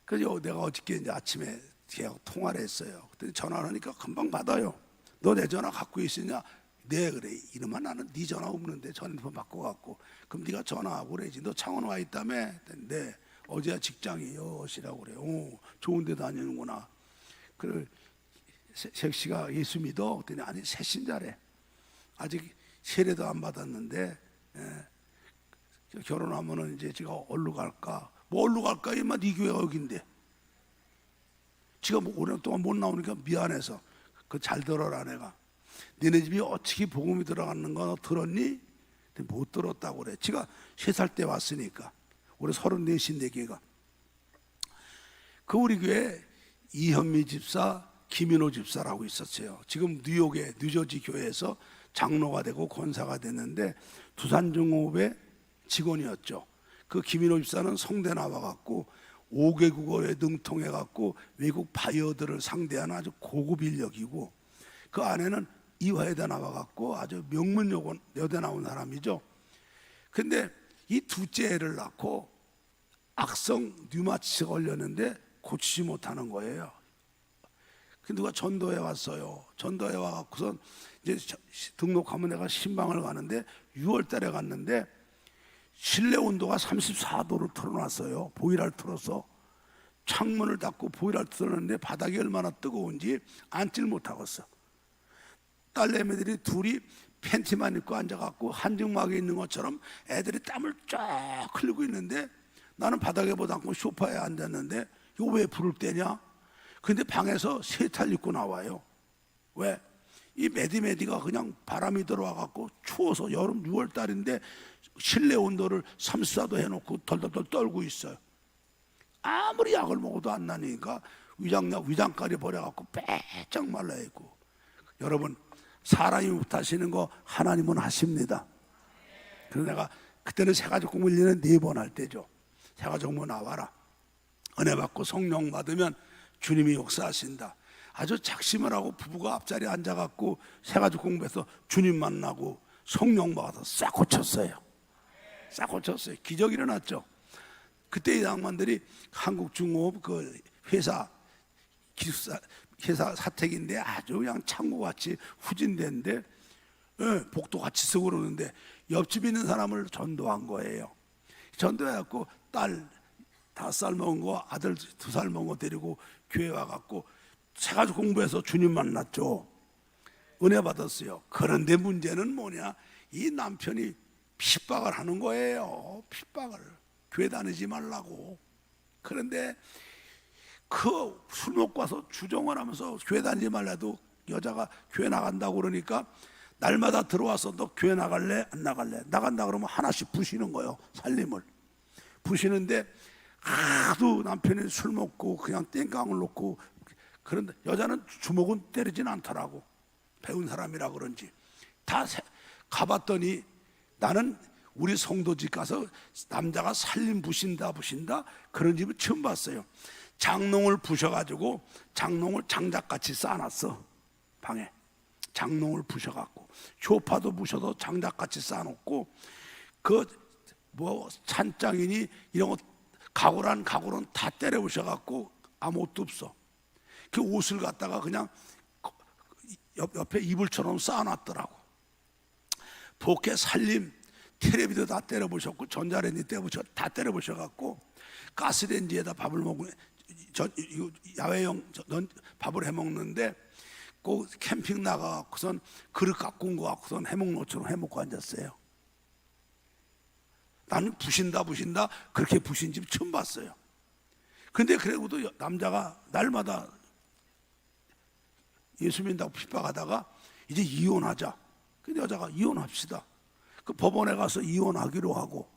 그래서 내가 어저께 이제 아침에 걔하고 통화를 했어요. 그때 전화를 하니까 금방 받아요. 너 내 전화 갖고 있으냐? 네 그래. 이러면 나는 네 전화 없는데 전화번호 바꿔갖고. 그럼 네가 전화하고 그래야지. 너 창원 와 있다며? 네. 어제야 직장이 여시라고 그래. 오, 좋은 데 다니는구나. 그래. 색시가 예수 믿어? 그랬더니 아니 새신자래. 아직 세례도 안 받았는데 결혼하면은 이제 제가 어디로 갈까? 뭐 어디로 갈까? 이마 네 교회가 여긴데. 지가 뭐 오랜 동안 못 나오니까 미안해서. 그 잘 들어라 내가. 너네 집이 어떻게 복음이 들어가는 거 너 들었니? 못 들었다고 그래. 지가 3살 때 왔으니까. 올해 34인데 걔가. 그 우리 교회 이현미 집사, 김인호 집사라고 있었어요. 지금 뉴욕의 뉴저지 교회에서 장로가 되고 권사가 됐는데 두산중업의 직원이었죠. 그 김인호 집사는 성대 나와갖고 5개국어에 능통해갖고 외국 바이어들을 상대하는 아주 고급 인력이고, 그 안에는 이화여대 나와갖고 아주 명문 여대 나온 사람이죠. 근데 이 둘째 애를 낳고 악성 류마티스가 걸렸는데 고치지 못하는 거예요. 누가 전도에 왔어요. 전도에 와갖고선 이제 등록하면 내가 신방을 가는데 6월 달에 갔는데 실내 온도가 34도를 틀어놨어요. 보일러를 틀어서 창문을 닫고 보일러를 틀었는데 바닥이 얼마나 뜨거운지 앉질 못하겠어. 딸내미들이 둘이 팬티만 입고 앉아갖고 한증막에 있는 것처럼 애들이 땀을 쫙 흘리고 있는데 나는 바닥에 못 앉고 소파에 앉았는데 이거 왜 불을 떼냐? 근데 방에서 세탈 입고 나와요. 왜? 이 메디메디가 그냥 바람이 들어와갖고 추워서 여름 6월 달인데 실내 온도를 34도 해놓고 덜덜덜 떨고 있어요. 아무리 약을 먹어도 안 나니까 위장까지 버려갖고 빼짝 말라있고. 여러분, 사람이 못하시는 거 하나님은 하십니다. 그래서 내가 그때는 새가족 공부 1년에 4번 할 때죠. 새가족 공부 나와라. 은혜 받고 성령 받으면 주님이 역사하신다. 아주 작심을 하고 부부가 앞자리에 앉아갖고 새가족 공부해서 주님 만나고 성령 받아서 싹 고쳤어요. 싹 고쳤어요. 기적이 일어났죠. 그때 이 양반들이 한국중공업 그 회사 기숙사 회사 사택인데 아주 그냥 창고같이 후진된데 복도 같이 쓰고 그러는데 옆집에 있는 사람을 전도한 거예요. 전도해갖고 딸 5살 먹은 거 아들 2살 먹은 거 데리고 교회 와갖고 새가족 공부해서 주님 만났죠. 은혜 받았어요. 그런데 문제는 뭐냐? 이 남편이 핍박을 하는 거예요. 핍박을. 교회 다니지 말라고. 그런데 그 술 먹고 와서 주정을 하면서 교회 다니지 말라도 여자가 교회 나간다고 그러니까 날마다 들어와서 너 교회 나갈래? 안 나갈래? 나간다 그러면 하나씩 부시는 거예요. 살림을 부시는데 하도 남편이 술 먹고 그냥 땡깡을 놓고. 그런데 여자는 주먹은 때리진 않더라고. 배운 사람이라 그런지. 다 가봤더니 나는 우리 성도 집 가서 남자가 살림 부신다 그런 집을 처음 봤어요. 장롱을 부셔가지고 장롱을 장작같이 쌓아놨어. 방에 장롱을 부셔갖고 쇼파도 부셔서 장작같이 쌓아놓고 그 뭐 찬장이니 이런 거 가구란 다 때려 부셔갖고 아무것도 없어. 그 옷을 갖다가 그냥 옆에 이불처럼 쌓아놨더라고. 복해 살림 텔레비도 다 때려 부셨고 전자레인지 다 때려 부셔갖고 가스레인지에다 밥을 먹고 야외용 밥을 해 먹는데 꼭 캠핑 나가고선 그릇 갖고 온 거 갖고선 해먹는 것처럼 해먹고 앉았어요. 나는 부신다 그렇게 부신 집 처음 봤어요. 근데 그래도 남자가 날마다 예수 믿는다고 핍박하다가 이제 이혼하자. 근데 여자가 이혼합시다. 그 법원에 가서 이혼하기로 하고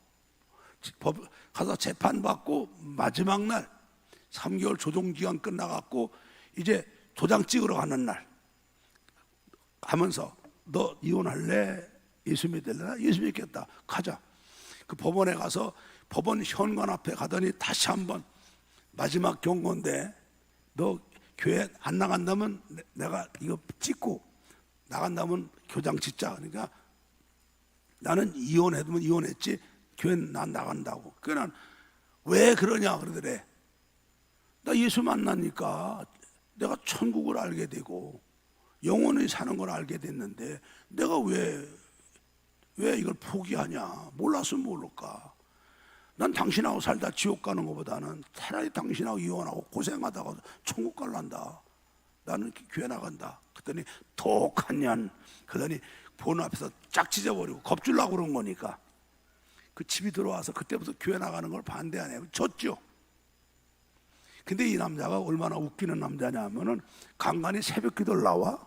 가서 재판받고 마지막 날 3개월 조정기간 끝나갖고 이제 도장 찍으러 가는 날 가면서 너 이혼할래? 예수 믿을래? 예수 믿겠다. 가자. 그 법원에 가서 법원 현관 앞에 가더니 다시 한번 마지막 경고인데 너 교회 안 나간다면 내가 이거 찍고 나간다면 교장 짓자. 그러니까 나는 이혼해도 이혼했지 교회는 난 나간다고. 그러니까 난 왜 그러냐 그러더래. 나 예수 만나니까 내가 천국을 알게 되고 영원히 사는 걸 알게 됐는데 내가 왜 이걸 포기하냐. 몰랐으면 모를까. 난 당신하고 살다 지옥 가는 것보다는 차라리 당신하고 이혼하고 고생하다가 천국 갈란다. 나는 교회 나간다. 그랬더니 독한 년. 그러더니 본 앞에서 짝 찢어버리고 겁주려고 그런 거니까 그 집이 들어와서 그때부터 교회 나가는 걸 반대 안 해요. 졌죠. 근데 이 남자가 얼마나 웃기는 남자냐 하면은 간간히 새벽 기도를 나와.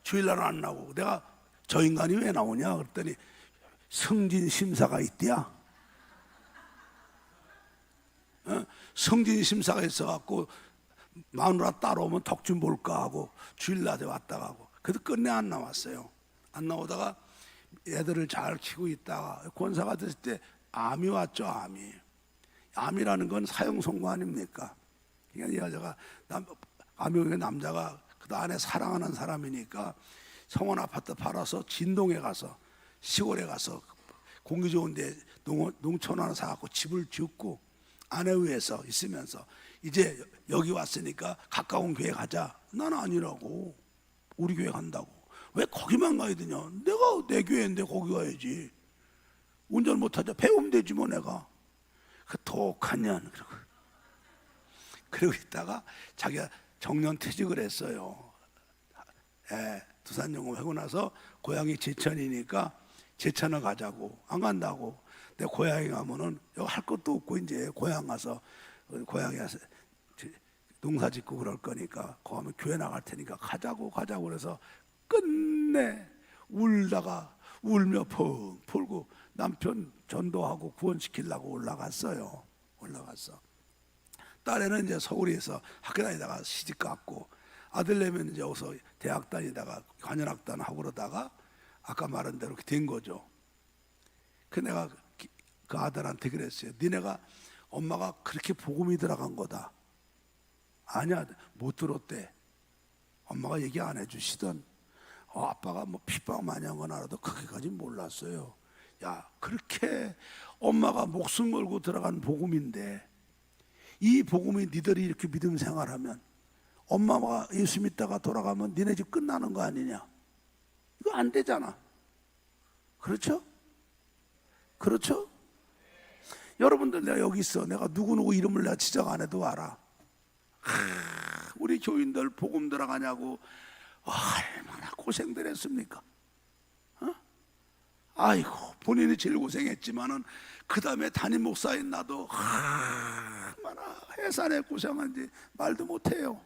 주일날은 안 나오고 내가 저 인간이 왜 나오냐 그랬더니 성진 심사가 있대야. 성진 심사가 있어갖고 마누라 따라오면 덕 좀 볼까 하고 주일날에 왔다가 하고 그래도 끝내 안 나왔어요. 안 나오다가 애들을 잘 키우고 있다가 권사가 됐을 때 암이 왔죠. 암이라는 건 사형 선고 아닙니까? 그러니까 이 여자가 암이 오는 남자가 그 안에 사랑하는 사람이니까 성원 아파트 팔아서 진동에 가서 시골에 가서 공기 좋은데 농촌 하나 사갖고 집을 짓고 아내 위해서 있으면서 이제 여기 왔으니까 가까운 교회 가자. 난 아니라고. 우리 교회 간다고. 왜 거기만 가야 되냐? 내가 내 교회인데 거기 가야지. 운전 못하자 배우면 되지 뭐 내가. 그 독한 년. 그러고 있다가 자기가 정년퇴직을 했어요. 두산연금 하고 나서 고향이 제천이니까 제천을 가자고. 안 간다고. 내 고향에 가면은 여기 할 것도 없고 이제 고향 가서 고향에 가서 농사 짓고 그럴 거니까 거기 가면 교회 나갈 테니까 가자고 그래서 끝내 울다가 울며 펑 풀고 남편 전도하고 구원시키려고 올라갔어요. 딸애는 이제 서울에서 학교 다니다가 시집 갔고, 아들내미는 이제 여기서 대학 다니다가 관현악단 하고 그러다가 아까 말한 대로 이렇게 된 거죠. 그 내가 그 아들한테 그랬어요. 니네가 엄마가 그렇게 복음이 들어간 거다. 아니야, 못 들었대. 엄마가 얘기 안 해주시던 아빠가 뭐 핍박 많이 한 건 알아도 그렇게까지 몰랐어요. 야, 그렇게 엄마가 목숨 걸고 들어간 복음인데 이 복음이 니들이 이렇게 믿음 생활하면 엄마가 예수 믿다가 돌아가면 니네 집 끝나는 거 아니냐? 이거 안 되잖아. 그렇죠? 여러분들 내가 여기 있어. 내가 누구누구 이름을 내가 지적 안 해도 알아. 우리 교인들 복음 들어가냐고 얼마나 고생들 했습니까? 아이고, 본인이 제일 고생했지만은 그 다음에 담임 목사인 나도 얼마나 해산에 고생한지 말도 못해요.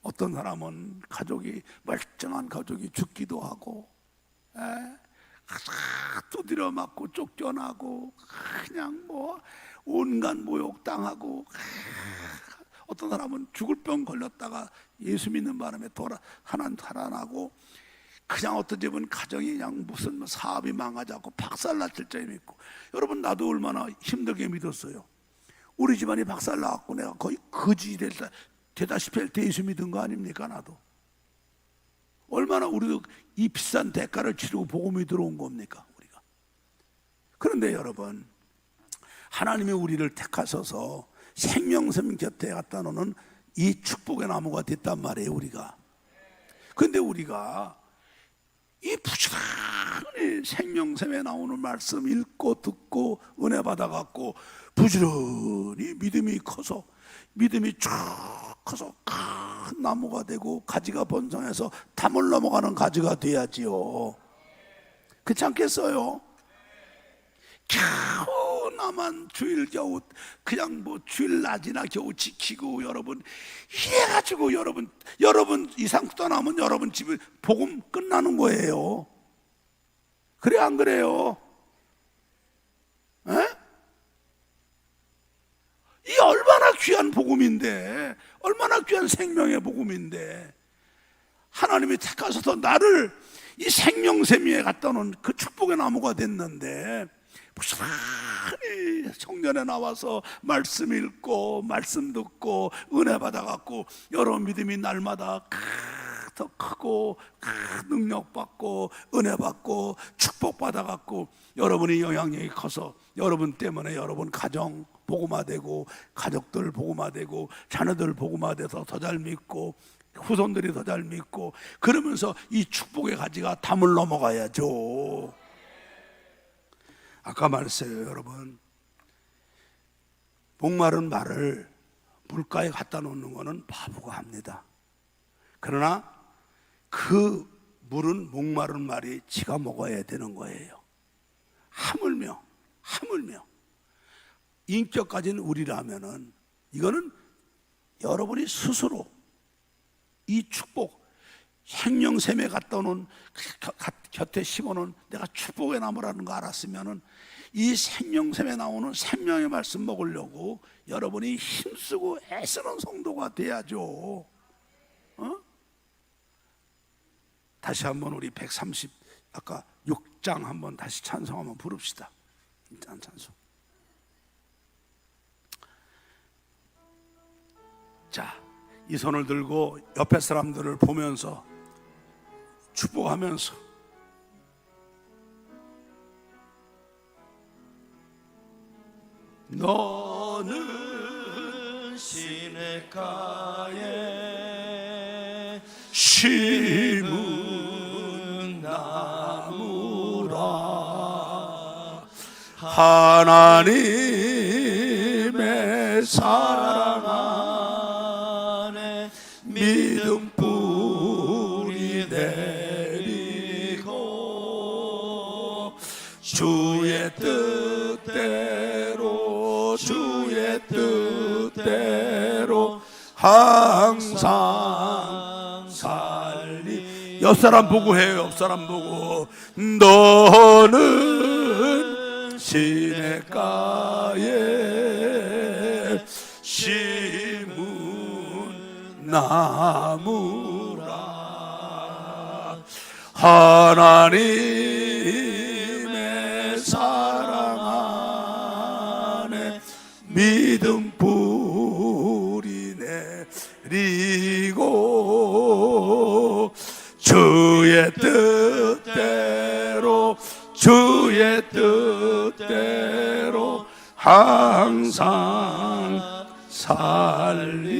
어떤 사람은 가족이 멀쩡한 가족이 죽기도 하고, 두드려 맞고 쫓겨나고 그냥 뭐 온갖 모욕 당하고, 어떤 사람은 죽을 병 걸렸다가 예수 믿는 바람에 하나 살아나고, 그냥 어떤 집은 가정이 그냥 무슨 사업이 망하자고 박살났을 때 믿고. 여러분, 나도 얼마나 힘들게 믿었어요. 우리 집안이 박살나갖고 내가 거의 거지 되다시피 할 때 예수 믿은 거 아닙니까? 나도 얼마나 우리도 이 비싼 대가를 치르고 복음이 들어온 겁니까? 우리가. 그런데 여러분, 하나님이 우리를 택하셔서 생명샘 곁에 갖다 놓는 이 축복의 나무가 됐단 말이에요, 우리가. 그런데 우리가 이 부지런히 생명샘에 나오는 말씀 읽고 듣고 은혜 받아갖고 부지런히 믿음이 커서, 믿음이 쭉 커서 큰 나무가 되고 가지가 번성해서 담을 넘어가는 가지가 돼야지요. 그렇지 않겠어요? 겨우 나만 주일 겨우 그냥 뭐 주일 낮이나 겨우 지키고, 여러분 이래가지고 여러분 이상 떠나면 여러분 집에 복음 끝나는 거예요. 그래 안 그래요? 이 얼마나 귀한 복음인데, 얼마나 귀한 생명의 복음인데, 하나님이 택하셔서 나를 이 생명샘 위에 갖다 놓은 그 축복의 나무가 됐는데, 부지런히 청년에 나와서 말씀 읽고 말씀 듣고 은혜 받아갖고 여러분 믿음이 날마다 더 크고 능력 받고 은혜 받고 축복 받아갖고 여러분이 영향력이 커서 여러분 때문에 여러분 가정 복음화되고, 가족들 복음화되고, 자녀들 복음화돼서 더 잘 믿고, 후손들이 더 잘 믿고, 그러면서 이 축복의 가지가 담을 넘어가야죠. 아까 말했어요, 여러분. 목마른 말을 물가에 갖다 놓는 것은 바보가 합니다. 그러나 그 물은 목마른 말이 지가 먹어야 되는 거예요. 하물며 인격 가진 우리라면은 이거는 여러분이 스스로 이 축복, 생명샘에 갖다 놓은 곁에 심어놓은 내가 축복의 나무라는 거 알았으면은 이 생명샘에 나오는 생명의 말씀 먹으려고 여러분이 힘쓰고 애쓰는 성도가 돼야죠. 다시 한번 우리 130 아까 6장 한번 다시 찬송 한번 부릅시다. 찬송. 자, 이 손을 들고 옆에 사람들을 보면서 축복하면서 너 너는 시냇가에 심은 나무라 하나님의 사랑 안에 믿음 뿌리 내리고 주의 뜻대로 주의 뜻대로 항상 살리. 옆 사람 보고 해요. 옆 사람 보고. 너는 시냇가에 심은 나무라 하나님의 사랑 안에 믿음 뿌리 내리고 주의 뜻대로 주의 뜻대로 항상 살리라.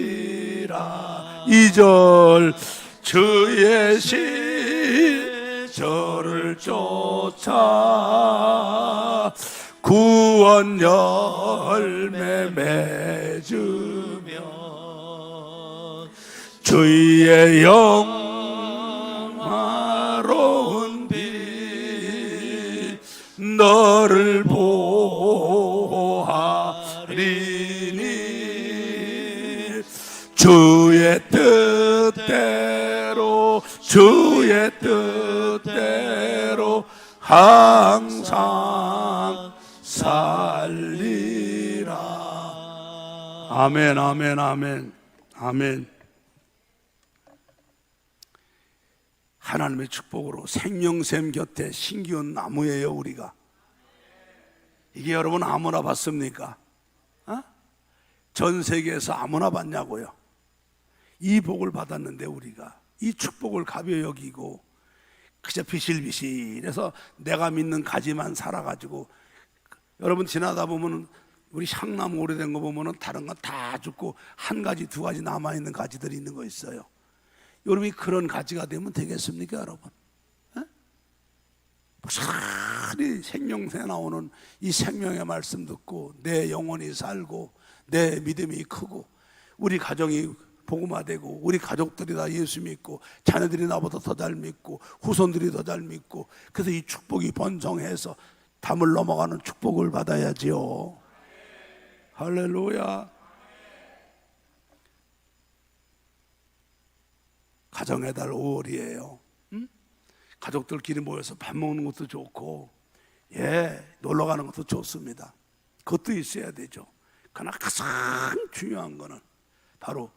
2절 주의 시절을 쫓아 구원 열매 맺으며 주의 영화로운 빛 너를 보호하리니 주의 뜻대로 주의 뜻대로 항상 살리라. 아멘 아멘 아멘 아멘. 하나님의 축복으로 생명샘 곁에 신기한 나무예요. 우리가 이게 여러분 아무나 봤습니까? 전 세계에서 아무나 봤냐고요. 이 복을 받았는데 우리가 이 축복을 가벼이 여기고 그저 비실비실해서 내가 믿는 가지만 살아가지고, 여러분 지나다 보면 우리 향나무 오래된 거 보면 다른 건 다 죽고 한 가지 두 가지 남아있는 가지들이 있는 거 있어요. 여러분이 그런 가지가 되면 되겠습니까 여러분? 무사히 생명새 나오는 이 생명의 말씀 듣고 내 영혼이 살고 내 믿음이 크고 우리 가정이 복음화되고 우리 가족들이 다 예수 믿고 자녀들이 나보다 더 잘 믿고 후손들이 더 잘 믿고, 그래서 이 축복이 번성해서 담을 넘어가는 축복을 받아야지요. 할렐루야. 가정의 달 5월이에요. 가족들끼리 모여서 밥 먹는 것도 좋고 놀러 가는 것도 좋습니다. 그것도 있어야 되죠. 그러나 가장 중요한 거는 바로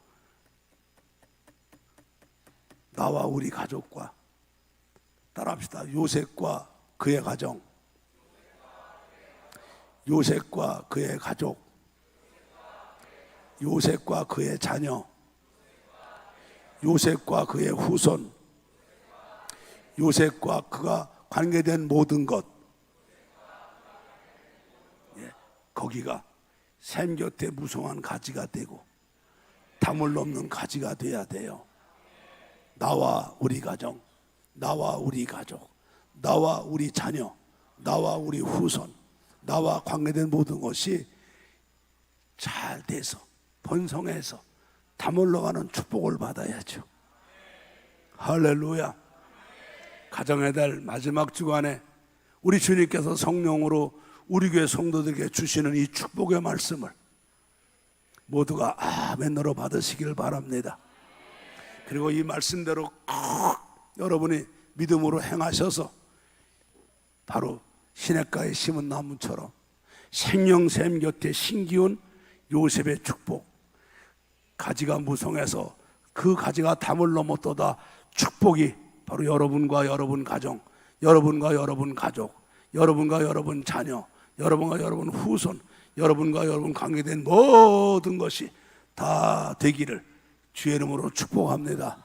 나와 우리 가족과, 따라합시다. 요셉과 그의 가정, 요셉과 그의 가족, 요셉과 그의 자녀, 요셉과 그의 후손, 요셉과 그가 관계된 모든 것, 거기가 샘 곁에 무성한 가지가 되고 담을 넘는 가지가 돼야 돼요. 나와 우리 가정, 나와 우리 가족, 나와 우리 자녀, 나와 우리 후손, 나와 관계된 모든 것이 잘 돼서 번성해서 담을 넘어가는 축복을 받아야죠. 할렐루야. 가정의 달 마지막 주간에 우리 주님께서 성령으로 우리 교회 성도들에게 주시는 이 축복의 말씀을 모두가 아멘으로 받으시기를 바랍니다. 그리고 이 말씀대로 꼭 여러분이 믿음으로 행하셔서 바로 시냇가에 심은 나무처럼 생명샘 곁에 신기운 요셉의 축복, 가지가 무성해서 그 가지가 담을 넘어떠다 축복이 바로 여러분과 여러분 가정, 여러분과 여러분 가족, 여러분과 여러분 자녀, 여러분과 여러분 후손, 여러분과 여러분 관계된 모든 것이 다 되기를 주의 이름으로 축복합니다.